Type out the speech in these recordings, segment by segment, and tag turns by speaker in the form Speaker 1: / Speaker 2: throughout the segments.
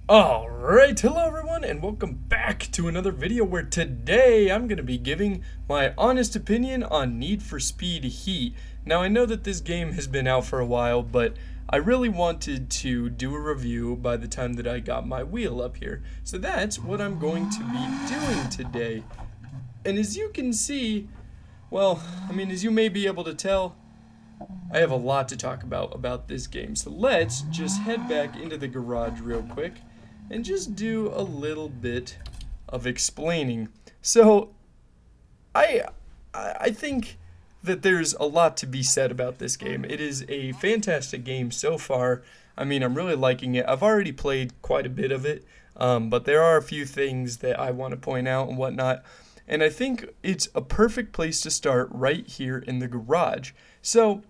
Speaker 1: Alright, hello everyone, and welcome back to another video where today I'm going to be giving my honest opinion on Need for Speed Heat. Now I know that this game has been out for a while, but I really wanted to do a review by the time that I got my wheel up here. So that's what I'm going to be doing today. And as you can see, as you may be able to tell, I have a lot to talk about this game. So let's just head back into the garage real quick and just do a little bit of explaining. So I think that there's a lot to be said about this game. It is a fantastic game so far. I mean, I'm really liking it. I've already played quite a bit of it, but there are a few things that I want to point out and whatnot. And I think it's a perfect place to start right here in the garage. So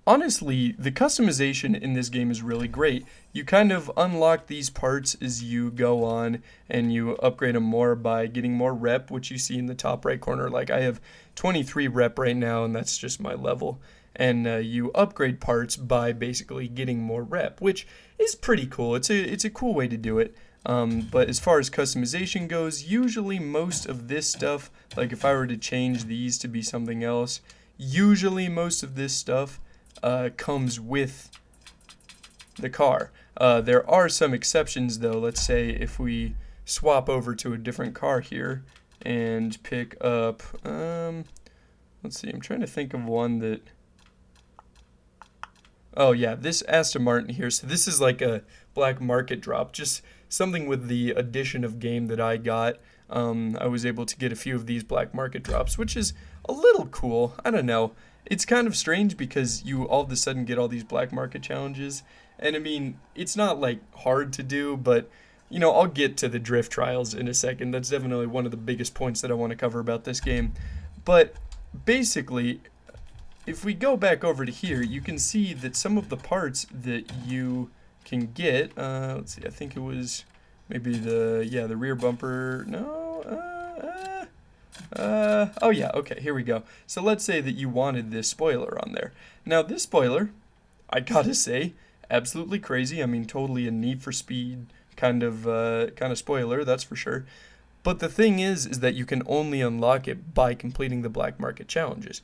Speaker 1: honestly, the customization in this game is really great. You kind of unlock these parts as you go on, and you upgrade them more by getting more rep, which you see in the top right corner. Like I have 23 rep right now, and that's just my level. And you upgrade parts by basically getting more rep, which is pretty cool. It's a cool way to do it. But as far as customization goes, usually most of this stuff, like if I were to change these to be something else, usually most of this stuff comes with the car. There are some exceptions though. Let's say if we swap over to a different car here and pick up, let's see, I'm trying to think of one that, oh yeah, this Aston Martin here. So this is like a black market drop, just something with the addition of game that I got. I was able to get a few of these black market drops, which is a little cool. I don't know. It's kind of strange because you all of a sudden get all these black market challenges. And I mean, it's not like hard to do, but you know, I'll get to the drift trials in a second. That's definitely one of the biggest points that I want to cover about this game. But basically, if we go back over to here, you can see that some of the parts that you can get, let's see, I think it was maybe the rear bumper. No, oh yeah, okay, here we go. So let's say that you wanted this spoiler on there. Now this spoiler, I gotta say, absolutely crazy. I mean, totally a Need for Speed kind of spoiler, that's for sure. But the thing is that you can only unlock it by completing the black market challenges.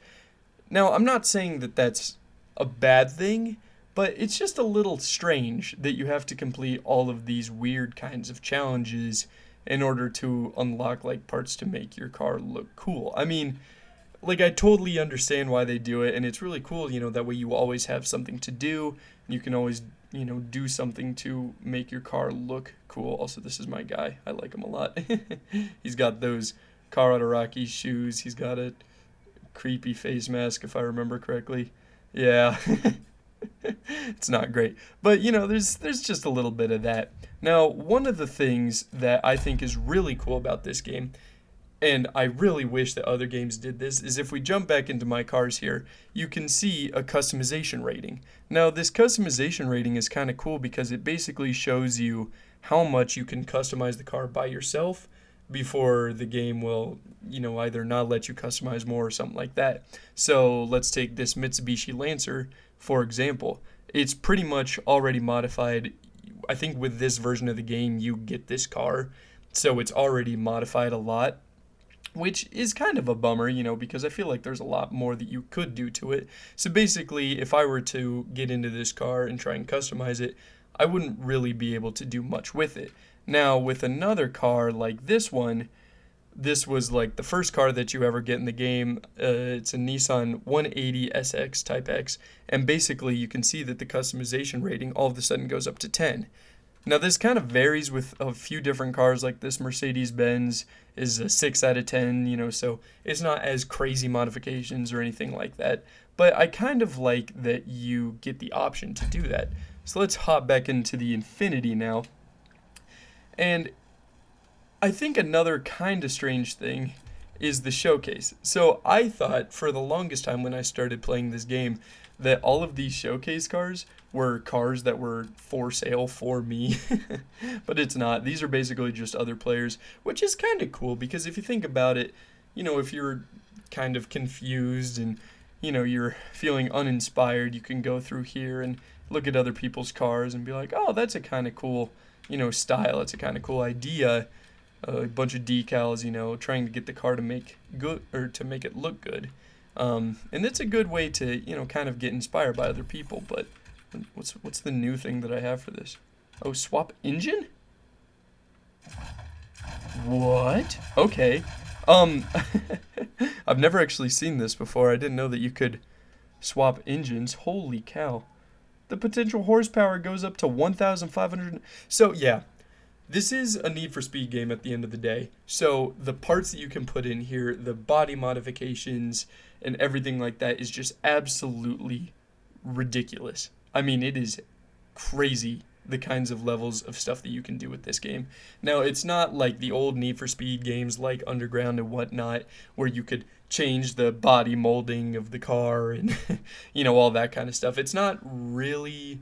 Speaker 1: Now, I'm not saying that that's a bad thing, but it's just a little strange that you have to complete all of these weird kinds of challenges in order to unlock like parts to make your car look cool. I mean, like I totally understand why they do it, and it's really cool, you know, that way you always have something to do. You can always, you know, do something to make your car look cool. Also, this is my guy. I like him a lot. He's got those Colorado Rockies shoes. He's got a creepy face mask, if I remember correctly. Yeah. It's not great, but you know, there's just a little bit of that. Now, one of the things that I think is really cool about this game, and I really wish that other games did this, is if we jump back into my cars here, you can see a customization rating. Now, this customization rating is kind of cool because it basically shows you how much you can customize the car by yourself before the game will, you know, either not let you customize more or something like that. So let's take this Mitsubishi Lancer, for example. It's pretty much already modified. I think with this version of the game, you get this car, so it's already modified a lot, which is kind of a bummer, you know, because I feel like there's a lot more that you could do to it. So basically, if I were to get into this car and try and customize it, I wouldn't really be able to do much with it. Now, with another car like this one, this was like the first car that you ever get in the game. It's a Nissan 180 SX Type X, and basically you can see that the customization rating all of a sudden goes up to 10. Now this kind of varies with a few different cars, like this Mercedes-Benz is a 6 out of 10, you know, so it's not as crazy modifications or anything like that. But I kind of like that you get the option to do that. So let's hop back into the Infiniti now. And I think another kind of strange thing is the showcase. So I thought for the longest time when I started playing this game that all of these showcase cars were cars that were for sale for me, but it's not. These are basically just other players, which is kind of cool because if you think about it, you know, if you're kind of confused and, you know, you're feeling uninspired, you can go through here and look at other people's cars and be like, oh, that's a kind of cool, style. It's a kind of cool idea. A bunch of decals, trying to get the car to make good or to make it look good. And it's a good way to, kind of get inspired by other people. But what's the new thing that I have for this? Oh, swap engine? What? Okay. I've never actually seen this before. I didn't know that you could swap engines. Holy cow. The potential horsepower goes up to 1,500. So, yeah. This is a Need for Speed game at the end of the day. So, the parts that you can put in here, the body modifications, and everything like that is just absolutely ridiculous. I mean, it is crazy the kinds of levels of stuff that you can do with this game. Now, it's not like the old Need for Speed games like Underground and whatnot, where you could change the body molding of the car and, all that kind of stuff. It's not really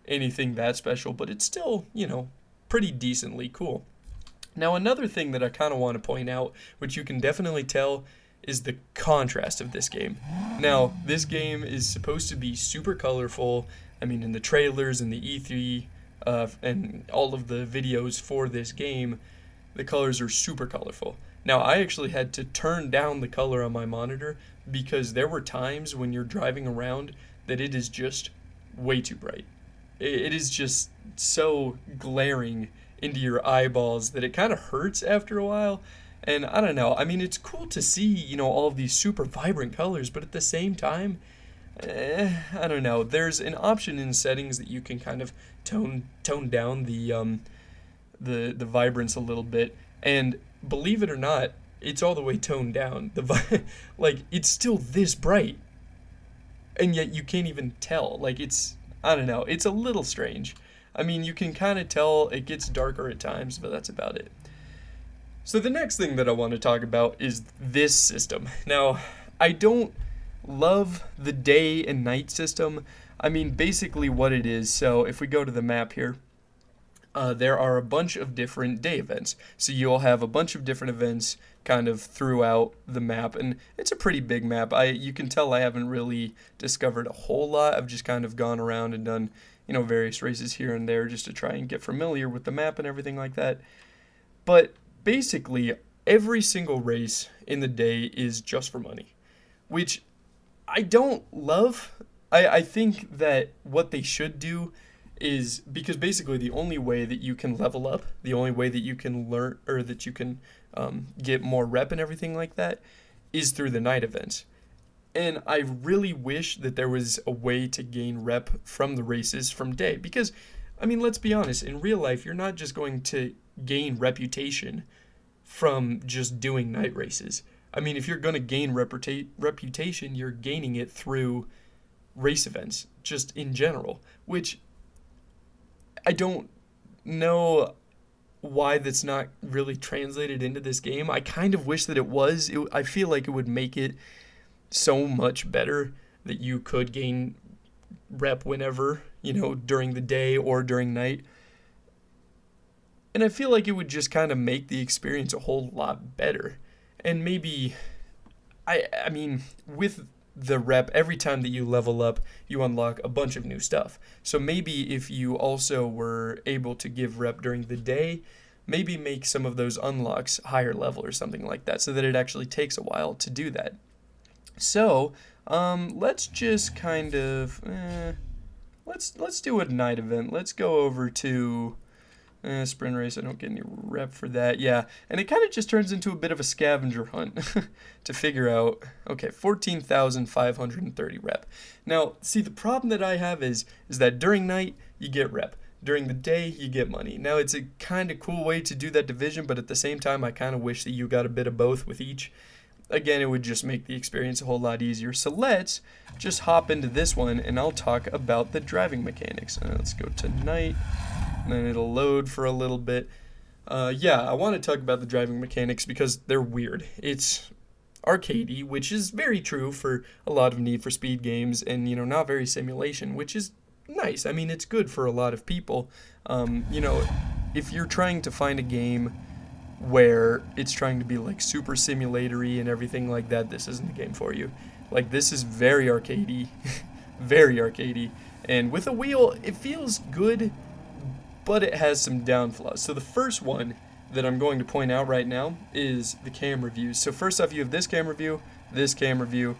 Speaker 1: anything that special, but it's still, pretty decently cool. Now, another thing that I kind of want to point out, which you can definitely tell, is the contrast of this game. Now, this game is supposed to be super colorful. I mean, in the trailers and the E3 and all of the videos for this game, the colors are super colorful. Now, I actually had to turn down the color on my monitor because there were times when you're driving around that it is just way too bright. It is just so glaring into your eyeballs that it kind of hurts after a while. And I don't know. I mean, it's cool to see, all of these super vibrant colors, but at the same time, I don't know. There's an option in settings that you can kind of tone down the vibrance a little bit, and believe it or not, it's all the way toned down. Like, it's still this bright, and yet you can't even tell. Like, I don't know. It's a little strange. I mean, you can kind of tell it gets darker at times, but that's about it. So the next thing that I want to talk about is this system. Now, I don't love the day and night system. I mean, basically what it is, so if we go to the map here, there are a bunch of different day events. So you'll have a bunch of different events kind of throughout the map, and it's a pretty big map. You can tell I haven't really discovered a whole lot. I've just kind of gone around and done, various races here and there just to try and get familiar with the map and everything like that. But basically, every single race in the day is just for money, which I don't love. I think that what they should do is, because basically the only way that you can level up, the only way that you can learn, or that you can get more rep and everything like that, is through the night events. And I really wish that there was a way to gain rep from the races from day, because, I mean, let's be honest, in real life, you're not just going to gain reputation from just doing night races. I mean, if you're going to gain reputation, you're gaining it through race events, just in general, which I don't know why that's not really translated into this game. I kind of wish that it was. I feel like it would make it so much better that you could gain rep whenever, during the day or during night. And I feel like it would just kind of make the experience a whole lot better. And maybe, I mean, with the rep, every time that you level up, you unlock a bunch of new stuff. So maybe if you also were able to give rep during the day, maybe make some of those unlocks higher level or something like that, so that it actually takes a while to do that. So, let's just kind of, let's do a night event. Let's go over to sprint race. I don't get any rep for that. Yeah, and it kind of just turns into a bit of a scavenger hunt to figure out, okay, 14,530 rep. Now, see, the problem that I have is that during night, you get rep. During the day, you get money. Now, it's a kind of cool way to do that division, but at the same time, I kind of wish that you got a bit of both with each. Again, it would just make the experience a whole lot easier. So let's just hop into this one, and I'll talk about the driving mechanics. Let's go to night, and then it'll load for a little bit. Yeah, I want to talk about the driving mechanics because they're weird. It's arcadey, which is very true for a lot of Need for Speed games, and, not very simulation, which is nice. I mean, it's good for a lot of people. If you're trying to find a game where it's trying to be like super simulatory and everything like that, this isn't the game for you. Like, this is very arcadey, very arcadey. And with a wheel, it feels good, but it has some down flaws. So the first one that I'm going to point out right now is the camera views. So first off, you have this camera view, this camera view,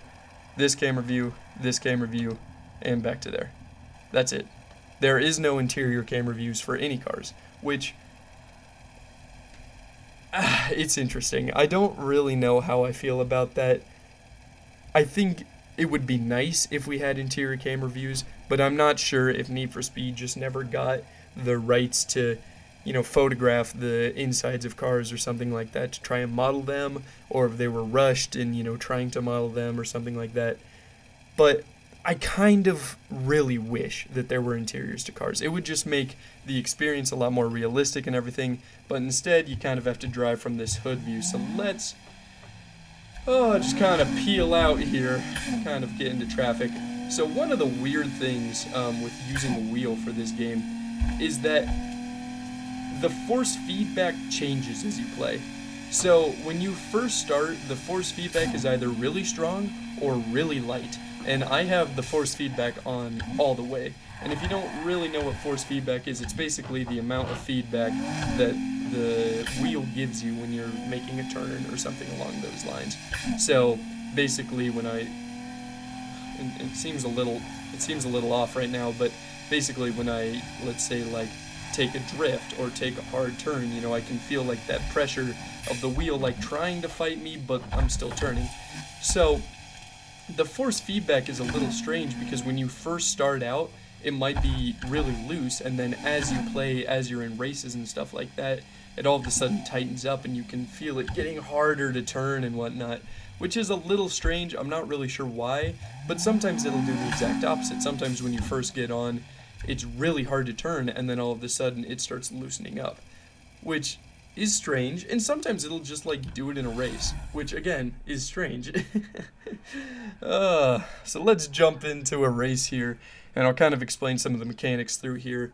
Speaker 1: this camera view, this camera view, and back to there. That's it. There is no interior camera views for any cars, which it's interesting. I don't really know how I feel about that. I think it would be nice if we had interior camera views, but I'm not sure if Need for Speed just never got the rights to, photograph the insides of cars or something like that to try and model them, or if they were rushed in, trying to model them or something like that. But I kind of really wish that there were interiors to cars. It would just make the experience a lot more realistic and everything, but instead you kind of have to drive from this hood view. So let's just kind of peel out here, kind of get into traffic. So one of the weird things with using a wheel for this game is that the force feedback changes as you play. So when you first start, the force feedback is either really strong or really light. And I have the force feedback on all the way. And if you don't really know what force feedback is, it's basically the amount of feedback that the wheel gives you when you're making a turn or something along those lines. So basically when it seems a little off right now, but basically when I, let's say, like, take a drift or take a hard turn, I can feel like that pressure of the wheel like trying to fight me, but I'm still turning. So the force feedback is a little strange because when you first start out, it might be really loose, and then as you play, as you're in races and stuff like that, it all of a sudden tightens up and you can feel it getting harder to turn and whatnot, which is a little strange. I'm not really sure why, but sometimes it'll do the exact opposite. Sometimes when you first get on, it's really hard to turn, and then all of a sudden it starts loosening up, which is strange, and sometimes it'll just like do it in a race, which again is strange. So let's jump into a race here, and I'll kind of explain some of the mechanics through here.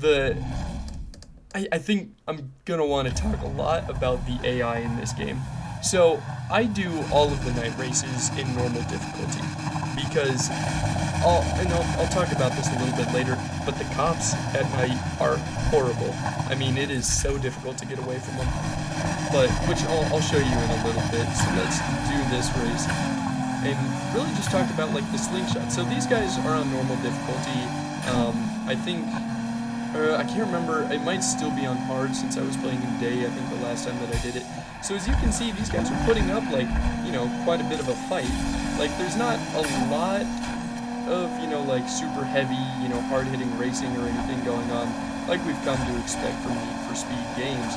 Speaker 1: I think I'm gonna want to talk a lot about the AI in this game. So I do all of the night races in normal difficulty because I'll talk about this a little bit later, but the cops at night are horrible. I mean, it is so difficult to get away from them. But which I'll show you in a little bit. So let's do this race and really just talk about like the slingshot. So these guys are on normal difficulty. I think I can't remember. It might still be on hard since I was playing in day. I think the last time that I did it. So as you can see, these guys are putting up like quite a bit of a fight. Like there's not a lot of like super heavy hard-hitting racing or anything going on like we've come to expect from Need for Speed games.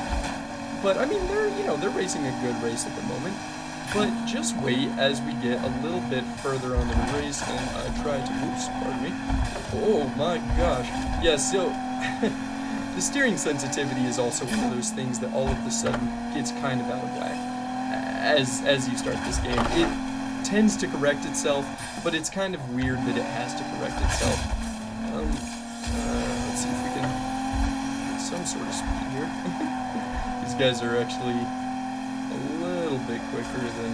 Speaker 1: But I mean they're racing a good race at the moment. But just wait as we get a little bit further on in the race and I try to pardon me. Oh my gosh. Yeah, so the steering sensitivity is also one of those things that all of a sudden gets kind of out of whack as you start this game. It tends to correct itself, but it's kind of weird that it has to correct itself. Let's see if we can get some sort of speed here. These guys are actually a little bit quicker than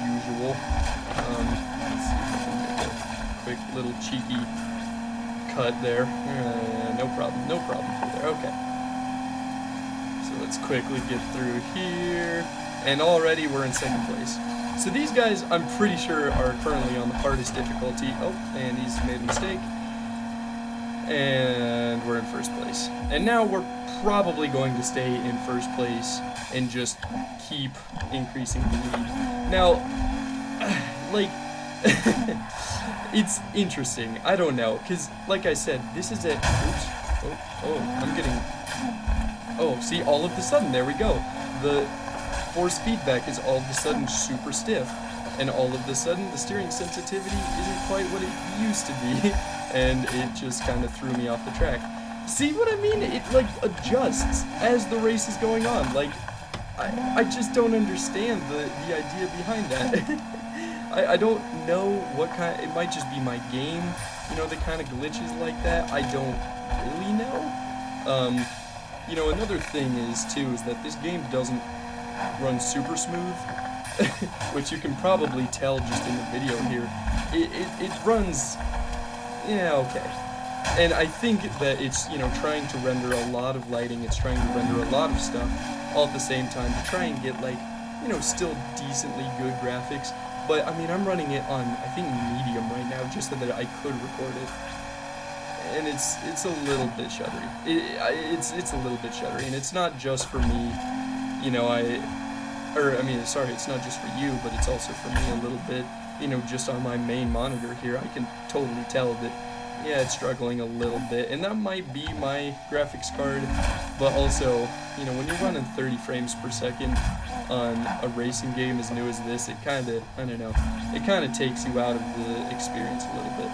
Speaker 1: usual. Let's see if we can make a quick little cheeky cut there. No problem through there. Okay. So let's quickly get through here. And already we're in second place. So these guys, I'm pretty sure, are currently on the hardest difficulty. Oh, and he's made a mistake. And we're in first place. And now we're probably going to stay in first place and just keep increasing the lead. Now, like, it's interesting. I don't know, because, like I said, this is a... Oops. I'm getting... Oh, see, all of a sudden, there we go. The force feedback is all of a sudden super stiff, and all of a sudden the steering sensitivity isn't quite what it used to be, and it just kind of threw me off the track. See what I mean? It like adjusts as the race is going on. Like, I just don't understand the idea behind that. I don't know what kind. It might just be my game, that kind of glitches like that. I don't really know. Another thing is that this game doesn't run super smooth. which you can probably tell just in the video here, it runs, yeah, okay. And I think that it's, you know, trying to render a lot of lighting, it's trying to render a lot of stuff all at the same time to try and get, like, you know, still decently good graphics. But, I mean, I'm running it on, I think, medium right now, just so that I could record it. And it's a little bit shuddery. It's a little bit shuddery, and it's not just for me, you know, sorry, it's not just for you, but it's also for me a little bit, you know, just on my main monitor here, I can totally tell that, yeah, it's struggling a little bit, and that might be my graphics card, but also, you know, when you're running 30 frames per second on a racing game as new as this, it kind of, I don't know, it kind of takes you out of the experience a little bit.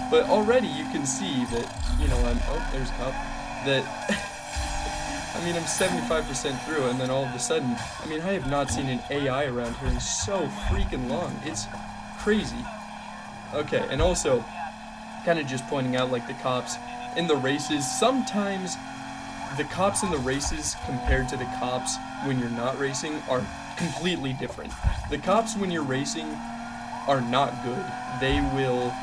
Speaker 1: But already you can see that, you know, oh, there's a cop, that, I mean, I'm 75% through, and then all of a sudden, I mean, I have not seen an AI around here in so freaking long. It's crazy. Okay, and also, kind of just pointing out, like, the cops in the races, sometimes the cops in the races compared to the cops when you're not racing are completely different. The cops when you're racing are not good. They will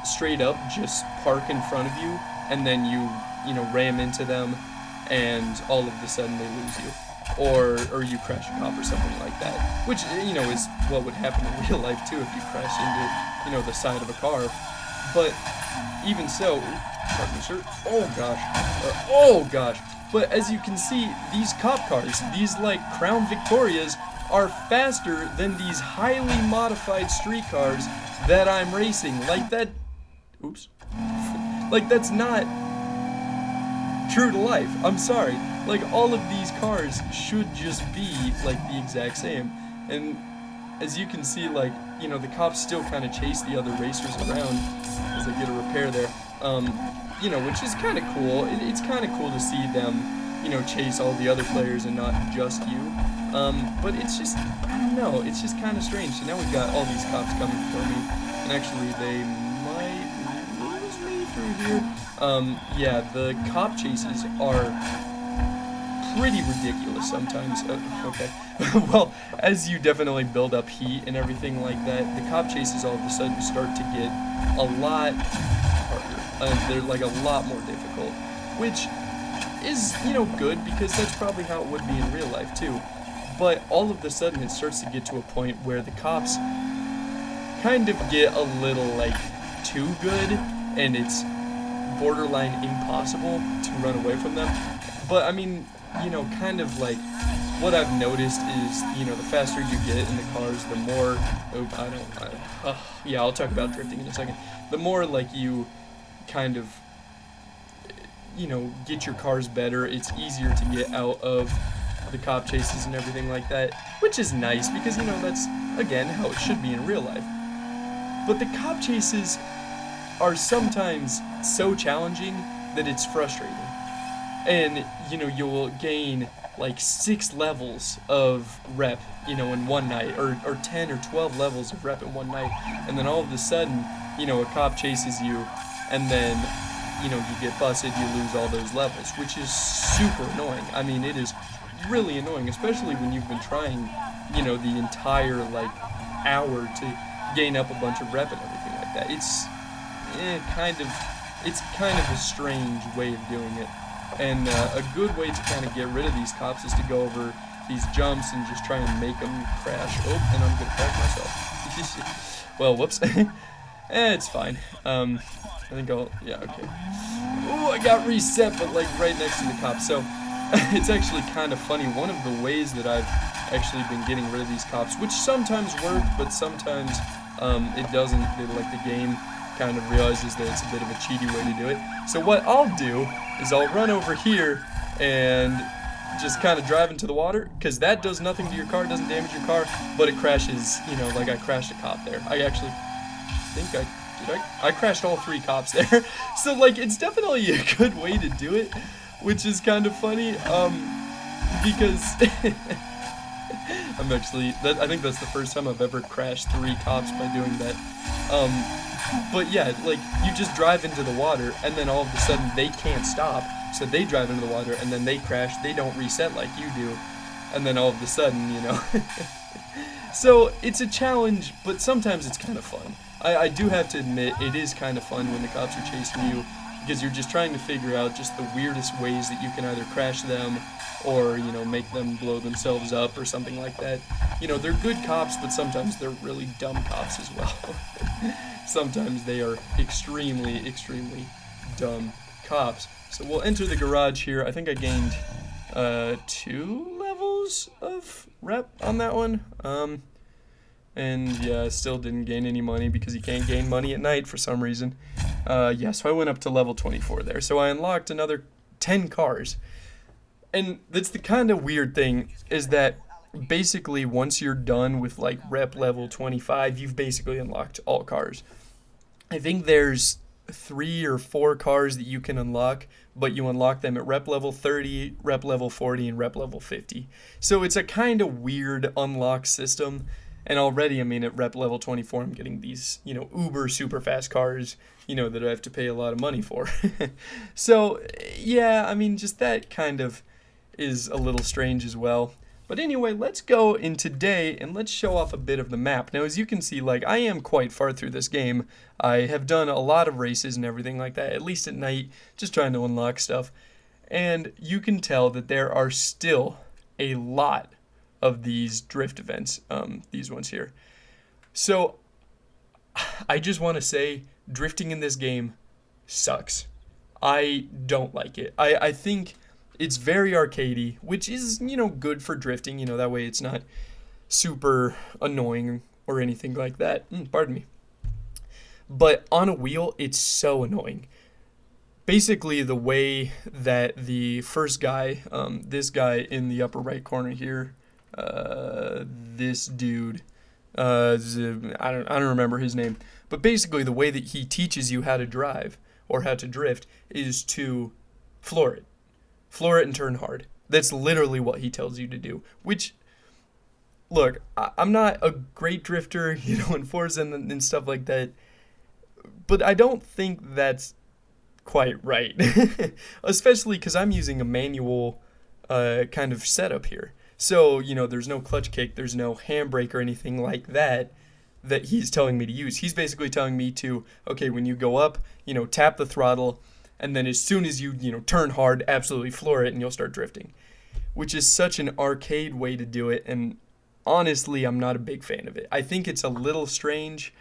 Speaker 1: straight up just park in front of you, and then you know, ram into them, and all of a sudden they lose you. Or you crash a cop or something like that. Which, you know, is what would happen in real life too if you crash into, you know, the side of a car. But even so, pardon me, sir. Oh gosh. But as you can see, these cop cars, these like Crown Victorias, are faster than these highly modified street cars that I'm racing. Like that, oops. Like that's not true to life. I'm sorry. Like all of these cars should just be like the exact same. And as you can see, like, you know, the cops still kind of chase the other racers around as they get a repair there. You know, which is kind of cool. It's kind of cool to see them, you know, chase all the other players and not just you. But it's just, I don't know, it's just kind of strange. So now we've got all these cops coming for me, and actually they might lose me through here. Yeah, the cop chases are pretty ridiculous sometimes. Okay. Well, as you definitely build up heat and everything like that, the cop chases all of a sudden start to get a lot harder. They're like a lot more difficult, which is, you know, good because that's probably how it would be in real life too. But all of a sudden it starts to get to a point where the cops kind of get a little like too good, and it's borderline impossible to run away from them. But I mean, you know, kind of like what I've noticed is, you know, the faster you get in the cars, the more, yeah, I'll talk about drifting in a second. The more like you kind of, you know, get your cars better, it's easier to get out of the cop chases and everything like that, which is nice because, you know, that's, again, how it should be in real life. But the cop chases are sometimes so challenging that it's frustrating. And, you know, you'll gain like 6 levels of rep, you know, in one night, or 10 or 12 levels of rep in one night, and then all of a sudden, you know, a cop chases you, and then, you know, you get busted, you lose all those levels, which is super annoying. I mean, it is really annoying, especially when you've been trying, you know, the entire, like, hour to gain up a bunch of rep and everything like that. It's kind of a strange way of doing it. And a good way to kind of get rid of these cops is to go over these jumps and just try and make them crash. Oh, and I'm going to crash myself. Well, whoops. It's fine. I think yeah, okay. Oh, I got reset, but like right next to the cops. So it's actually kind of funny. One of the ways that I've actually been getting rid of these cops, which sometimes work, but sometimes it doesn't. Like the game kind of realizes that it's a bit of a cheaty way to do it. So what I'll do is I'll run over here and just kind of drive into the water, because that does nothing to your car, doesn't damage your car, but it crashes, you know, like I crashed a cop there. I actually think I crashed all 3 cops there. So like it's definitely a good way to do it, which is kind of funny, because I think that's the first time I've ever crashed 3 cops by doing that. But yeah, like, you just drive into the water, and then all of a sudden they can't stop, so they drive into the water, and then they crash, they don't reset like you do, and then all of a sudden, you know, So it's a challenge, but sometimes it's kind of fun. I do have to admit, it is kind of fun when the cops are chasing you, because you're just trying to figure out just the weirdest ways that you can either crash them or, make them blow themselves up or something like that. They're good cops, but sometimes they're really dumb cops as well. Sometimes they are extremely, extremely dumb cops. So we'll enter the garage here. I think I gained 2 levels of rep on that one. And yeah, I still didn't gain any money because you can't gain money at night for some reason. Yeah, so I went up to level 24 there. So I unlocked another 10 cars. And that's the kind of weird thing, is that basically once you're done with like rep level 25, you've basically unlocked all cars. I think there's 3 or 4 cars that you can unlock, but you unlock them at rep level 30, rep level 40, and rep level 50. So it's a kind of weird unlock system. And already, at rep level 24, I'm getting these, uber super fast cars, that I have to pay a lot of money for. So, yeah, just that kind of is a little strange as well. But anyway, let's go in today and let's show off a bit of the map. Now, as you can see, I am quite far through this game. I have done a lot of races and everything like that, at least at night, just trying to unlock stuff. And you can tell that there are still a lot of these drift events, these ones here. So, I just want to say, drifting in this game sucks. I don't like it. I think it's very arcadey, which is, good for drifting. That way it's not super annoying or anything like that. Pardon me. But on a wheel, it's so annoying. Basically, the way that the first guy, this guy in the upper right corner here, this dude, I don't remember his name, but basically the way that he teaches you how to drive or how to drift is to floor it and turn hard. That's literally what he tells you to do, which, look, I'm not a great drifter, in Forza and stuff like that, but I don't think that's quite right, especially because I'm using a manual kind of setup here. So, there's no clutch kick, there's no handbrake or anything like that he's telling me to use. He's basically telling me to, okay, when you go up, tap the throttle, and then as soon as you, turn hard, absolutely floor it, and you'll start drifting. Which is such an arcade way to do it, and honestly, I'm not a big fan of it. I think it's a little strange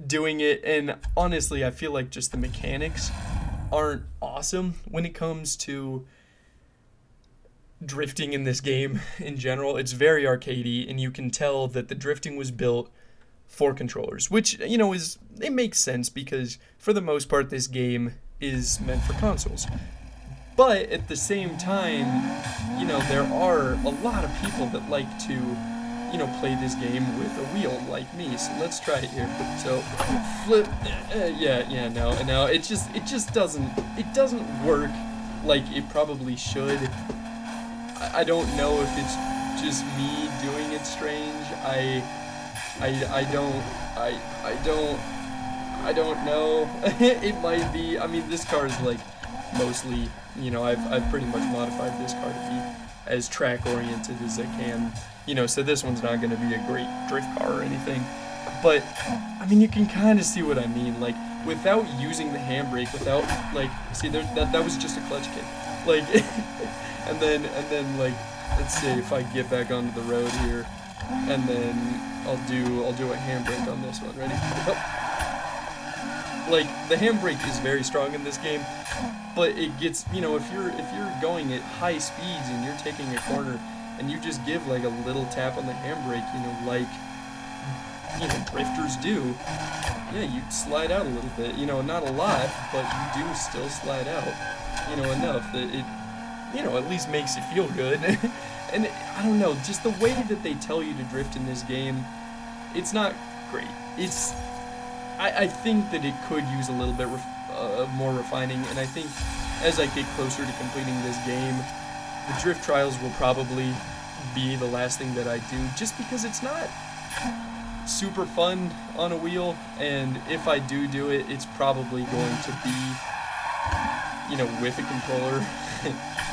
Speaker 1: doing it, and honestly, I feel like just the mechanics aren't awesome when it comes to drifting in this game in general. It's very arcadey, and you can tell that the drifting was built for controllers, which, it makes sense because for the most part this game is meant for consoles. But at the same time, there are a lot of people that like to, play this game with a wheel like me. So let's try it here. So flip, no, it just doesn't work like it probably should. I don't know if it's just me doing it strange. I don't know. It might be. This car is mostly, I've pretty much modified this car to be as track oriented as I can. So this one's not going to be a great drift car or anything. But you can kind of see what I mean. Without using the handbrake, without see there that was just a clutch kick. And then let's see if I get back onto the road here, and then I'll do a handbrake on this one. Ready? Oh. The handbrake is very strong in this game, but it gets, if you're going at high speeds and you're taking a corner and you just give a little tap on the handbrake, drifters do, yeah, you slide out a little bit, not a lot, but you do still slide out, enough that it, at least makes you feel good. And I don't know, just the way that they tell you to drift in this game, it's not great. I think that it could use a little bit more refining, and I think as I get closer to completing this game, the drift trials will probably be the last thing that I do, just because it's not super fun on a wheel, and if I do it, it's probably going to be, with a controller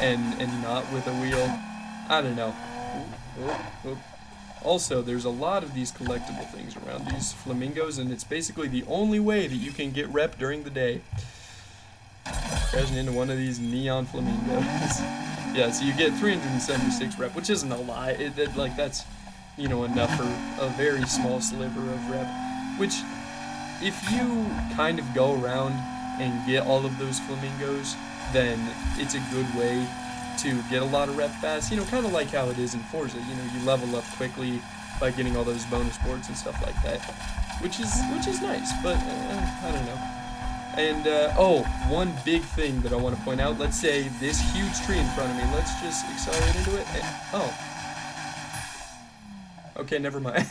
Speaker 1: and not with a wheel. I don't know. Also, there's a lot of these collectible things around, these flamingos, and it's basically the only way that you can get rep during the day. Crashing into one of these neon flamingos. Yeah, so you get 376 rep, which isn't a lot. Like, that's, you know, enough for a very small sliver of rep. Which, if you kind of go around and get all of those flamingos, then it's a good way to get a lot of rep fast. You know, kind of like how it is in Forza. You know, you level up quickly by getting all those bonus boards and stuff like that, which is nice. But I don't know. And oh, one big thing that I want to point out. Let's say this huge tree in front of me. Let's just accelerate into it. Oh. Okay, never mind.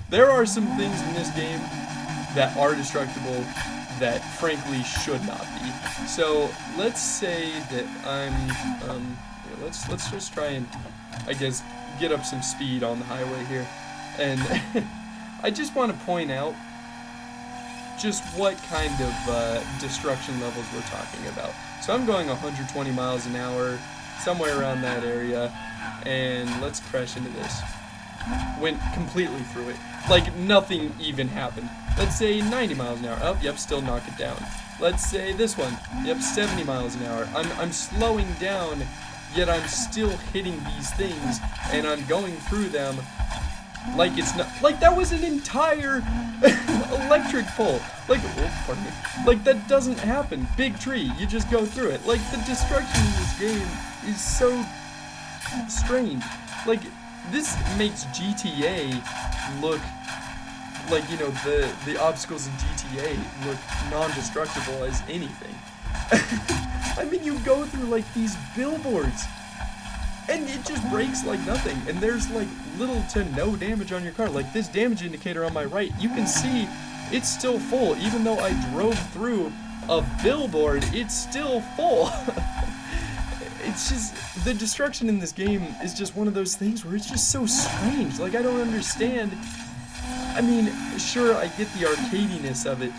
Speaker 1: There are some things in this game that are destructible that frankly should not be. So let's say that I'm let's just try and, I guess, get up some speed on the highway here, and I just want to point out just what kind of destruction levels we're talking about. So I'm going 120 miles an hour, somewhere around that area, and let's crash into this. Went completely through it. Like nothing even happened. Let's say 90 miles an hour. Oh, yep, still knock it down. Let's say this one. Yep, 70 miles an hour. I'm slowing down, yet I'm still hitting these things, and I'm going through them like it's not, like that was an entire electric pole. Like, oh, pardon me. Like that doesn't happen. Big tree, you just go through it. Like the destruction in this game is so strange. Like this makes GTA look like, you know, the obstacles in GTA look non-destructible as anything. I mean, you go through like these billboards and it just breaks like nothing, and there's like little to no damage on your car. Like this damage indicator on my right, you can see it's still full. Even though I drove through a billboard, it's still full. It's just, the destruction in this game is just one of those things where it's just so strange. Like, I don't understand. I mean, sure, I get the arcadiness of it,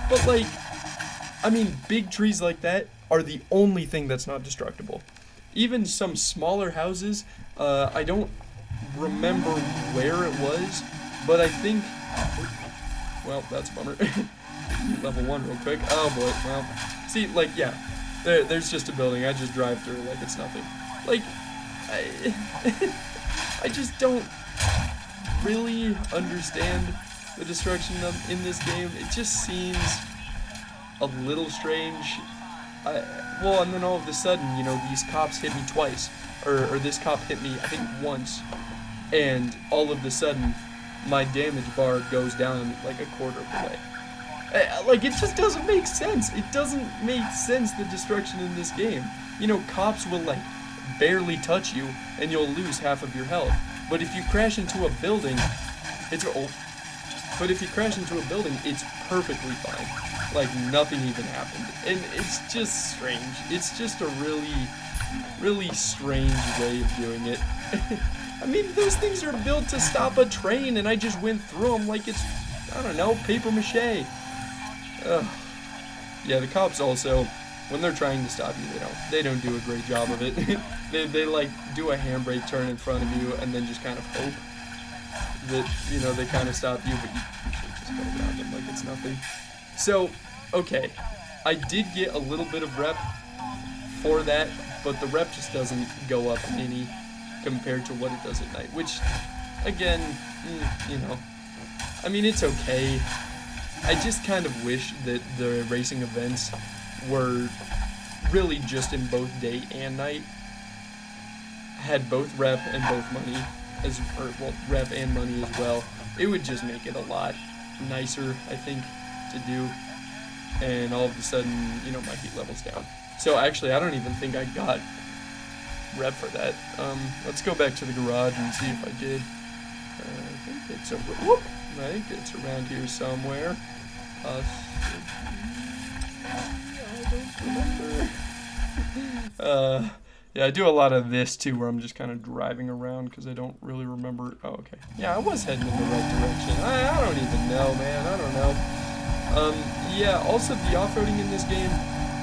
Speaker 1: but like, I mean, big trees like that are the only thing that's not destructible. Even some smaller houses, I don't remember where it was, but I think, well, that's a bummer. Level 1 real quick. Oh boy, well, see, like, yeah. There's just a building. I just drive through like it's nothing. Like, I just don't really understand the destruction in this game. It just seems a little strange. Well, and then all of a sudden, you know, these cops hit me twice, or this cop hit me, I think, once, and all of a sudden, my damage bar goes down like a quarter of the way. Like, it just doesn't make sense. It doesn't make sense, the destruction in this game. You know, cops will, like, barely touch you, and you'll lose half of your health. But if you crash into a building, it's perfectly fine. Like, nothing even happened. And it's just strange. It's just a really, really strange way of doing it. I mean, those things are built to stop a train, and I just went through them like it's, I don't know, paper mache. Yeah, the cops also, when they're trying to stop you, they don't do a great job of it. they like do a handbrake turn in front of you and then just kind of hope that, you know, they kind of stop you, but you should just go around them like it's nothing. So, okay, I did get a little bit of rep for that, but the rep just doesn't go up any compared to what it does at night, which, again, you know, I mean, it's okay. I just kind of wish that the racing events were really just in both day and night, had both rep and both money, rep and money as well. It would just make it a lot nicer, I think, to do, and all of a sudden, you know, my heat level's down. So actually, I don't even think I got rep for that. Let's go back to the garage and see if I did. I think it's around here somewhere. I don't remember. Yeah, I do a lot of this too, where I'm just kind of driving around because I don't really remember. Oh, okay. Yeah, I was heading in the right direction. I don't even know, man. I don't know. Yeah, also the off-roading in this game,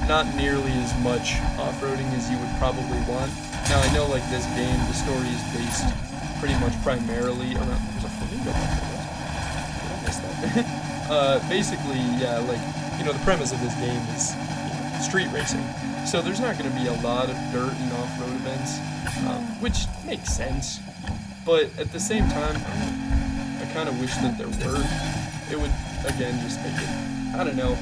Speaker 1: not nearly as much off-roading as you would probably want. Now, I know, like, this game, the story is based pretty much primarily around. There's a flamingo back there. Did I miss that? Basically, yeah, like, the premise of this game is street racing. So there's not going to be a lot of dirt and off-road events, which makes sense. But at the same time, I kind of wish that there were. It would, again, just make it, I don't know,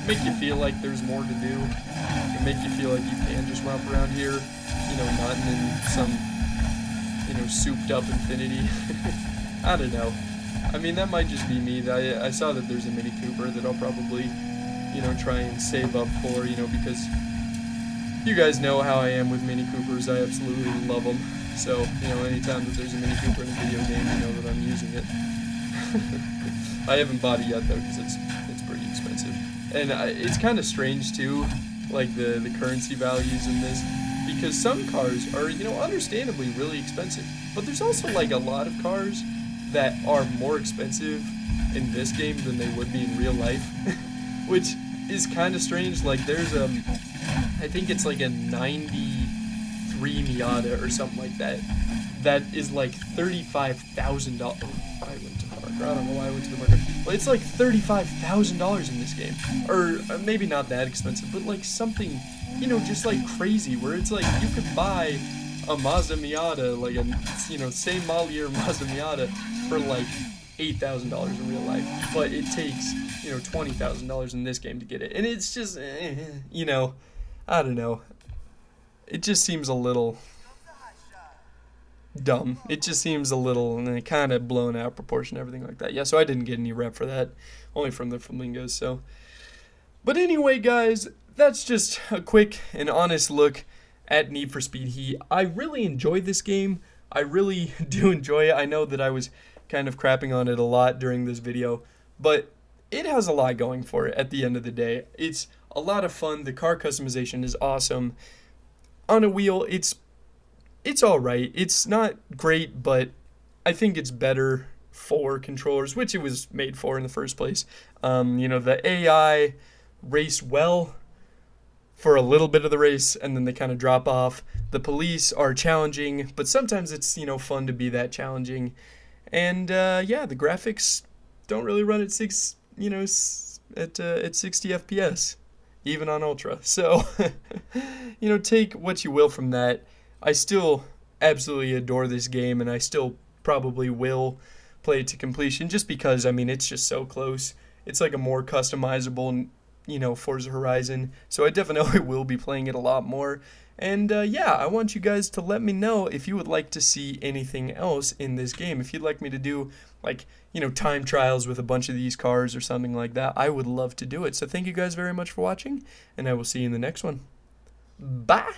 Speaker 1: make you feel like there's more to do. And make you feel like you can just romp around here, not in some, souped up infinity. I don't know. I mean, that might just be me. I saw that there's a Mini Cooper that I'll probably, try and save up for, because you guys know how I am with Mini Coopers. I absolutely love them. So, anytime that there's a Mini Cooper in a video game, you know that I'm using it. I haven't bought it yet, though, because it's pretty expensive. And it's kind of strange, too, like the currency values in this, because some cars are, understandably really expensive. But there's also, like, a lot of cars that are more expensive in this game than they would be in real life, which is kind of strange. Like, there's I think it's like a 93 Miata or something like that is like $35,000. I went to the marker. I don't know why I went to the marker. But it's like $35,000 in this game. Or maybe not that expensive, but like something, just like crazy, where it's like you could buy a Mazda Miata, like a, same model year Mazda Miata for like $8,000 in real life. But it takes, $20,000 in this game to get it. And it's just, I don't know. It just seems a little dumb. It just seems a little kind of blown out proportion, everything like that. Yeah, so I didn't get any rep for that, only from the flamingos. So, but anyway, guys, that's just a quick and honest look at Need for Speed Heat. I really enjoyed this game. I really do enjoy it. I know that I was kind of crapping on it a lot during this video, but it has a lot going for it at the end of the day. It's a lot of fun. The car customization is awesome. On a wheel, it's all right. It's not great, but I think it's better for controllers, which it was made for in the first place. The AI race well for a little bit of the race, and then they kind of drop off. The police are challenging, but sometimes it's, fun to be that challenging. And, the graphics don't really run at 60 FPS, even on Ultra. So, take what you will from that. I still absolutely adore this game, and I still probably will play it to completion, just because, it's just so close. It's like a more customizable, Forza Horizon. So I definitely will be playing it a lot more. And I want you guys to let me know if you would like to see anything else in this game. If you'd like me to do, like, time trials with a bunch of these cars or something like that, I would love to do it. So thank you guys very much for watching, and I will see you in the next one. Bye!